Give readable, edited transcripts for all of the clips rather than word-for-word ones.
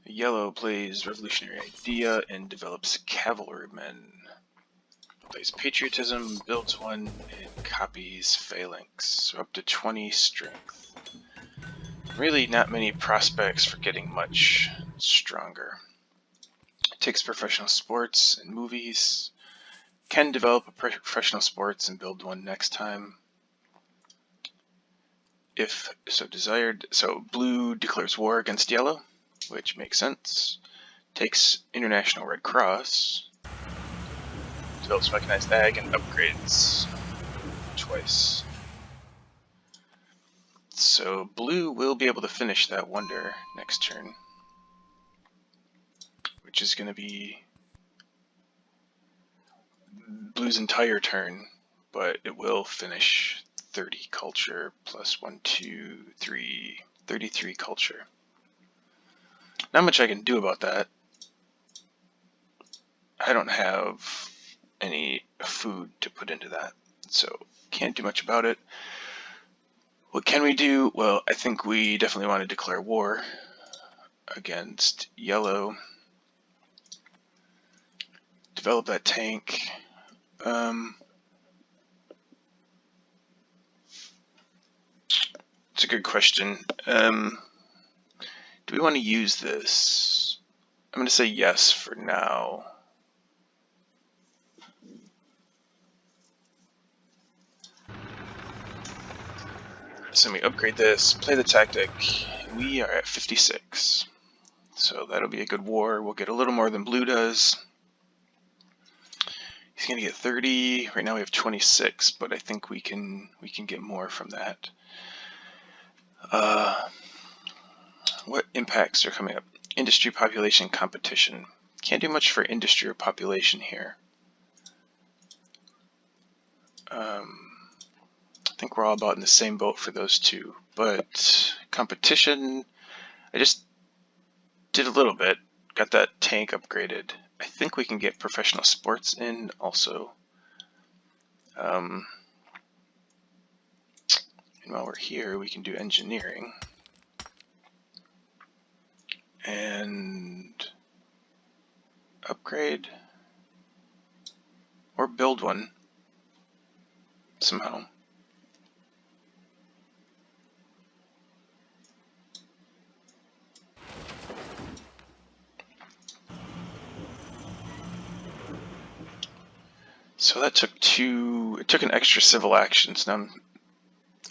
Yellow plays Revolutionary Idea and develops cavalrymen. Plays Patriotism, builds one, and copies Phalanx. So up to 20 strength. Really not many prospects for getting much stronger. Takes professional sports and movies. Can develop a professional sports and build one next time, if so desired. So blue declares war against yellow, which makes sense. Takes International Red Cross. Develops mechanized ag and upgrades twice. So blue will be able to finish that wonder next turn, which is going to be blue's entire turn, but it will finish 30 culture plus 1, 2, 3, 33 culture. Not much I can do about that. I don't have any food to put into that, so can't do much about it. What can we do? Well, I think we definitely want to declare war against yellow. Develop that tank. It's a good question. Do we want to use this? I'm going to say yes for now. So we upgrade this, play the tactic. We are at 56. So that'll be a good war. We'll get a little more than blue does. He's going to get 30. Right now we have 26, but I think we can get more from that. What impacts are coming up? Industry, population, competition. Can't do much for industry or population here. I think we're all about in the same boat for those two, but competition, I just did a little bit, got that tank upgraded. I think we can get professional sports in also. And while we're here, we can do engineering and upgrade or build one somehow. So that took it took an extra civil action. So now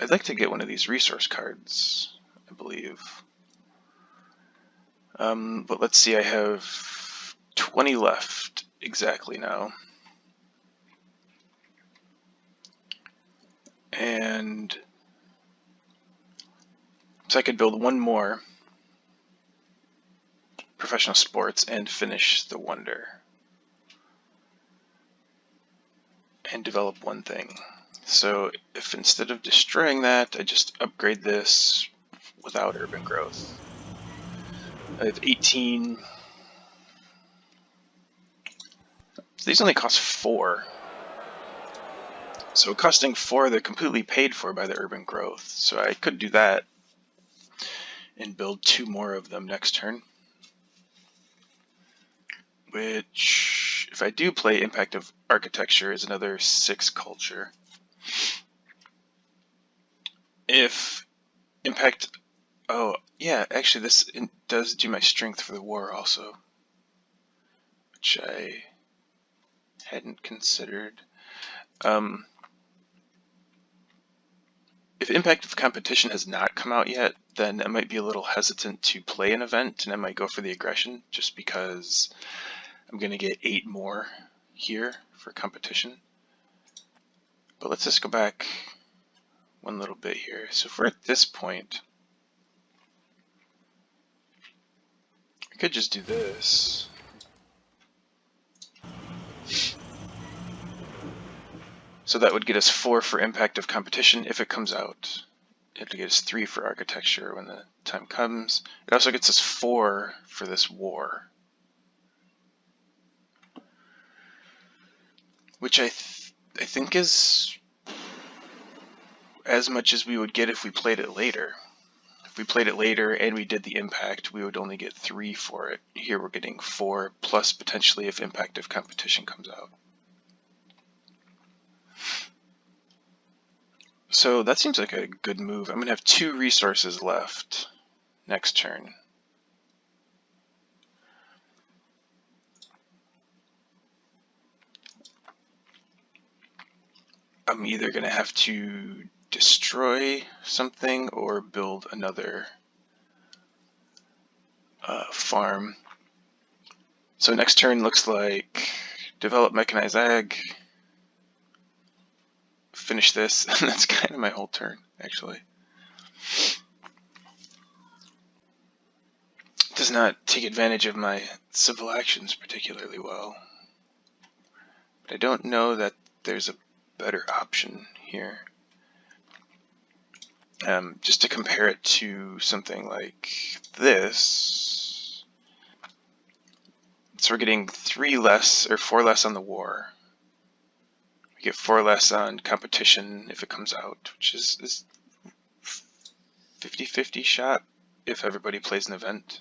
I'd like to get one of these resource cards, I believe. But let's see, I have 20 left exactly now. And so I could build one more professional sports and finish the wonder. And develop one thing. So if instead of destroying that, I just upgrade this without urban growth. I have 18. So these only cost 4. So costing 4, they're completely paid for by the urban growth. So I could do that and build 2 more of them next turn. Which, if I do play Impact of Architecture, is another 6 culture. If Impact, oh yeah, actually this does do my strength for the war also, which I hadn't considered. If Impact of Competition has not come out yet, then I might be a little hesitant to play an event, and I might go for the aggression, just because I'm going to get 8 more here for competition. But let's just go back one little bit here. So if we're at this point, I could just do this. So that would get us 4 for Impact of Competition if it comes out. It'll get us 3 for Architecture when the time comes. It also gets us 4 for this war, which I think is as much as we would get if we played it later. If we played it later and we did the impact, we would only get 3 for it. Here we're getting 4, plus potentially if impact of competition comes out. So that seems like a good move. I'm going to have 2 resources left next turn. I'm either going to have to destroy something or build another farm. So next turn looks like develop mechanized ag, finish this, and that's kind of my whole turn, actually. Does not take advantage of my civil actions particularly well. But I don't know that there's a better option here. Just to compare it to something like this. So we're getting 3 less or 4 less on the war. We get 4 less on competition if it comes out, which is 50-50 shot if everybody plays an event.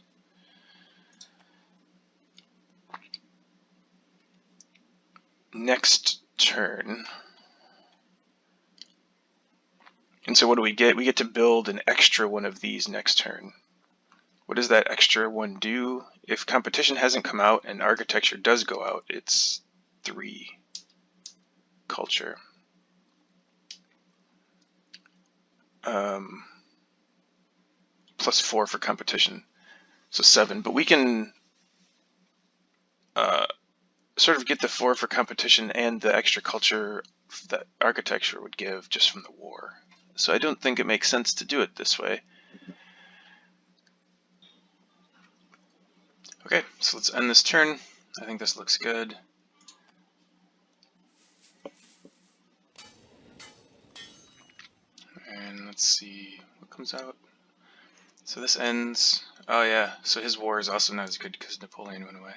Next turn. And so what do we get? We get to build an extra one of these next turn. What does that extra one do? If competition hasn't come out and architecture does go out, it's 3 culture. Plus 4 for competition, so 7. But we can sort of get the 4 for competition and the extra culture that architecture would give just from the war. So I don't think it makes sense to do it this way. Okay, so let's end this turn. I think this looks good. And let's see what comes out. So this ends. Oh yeah, so his war is also not as good because Napoleon went away.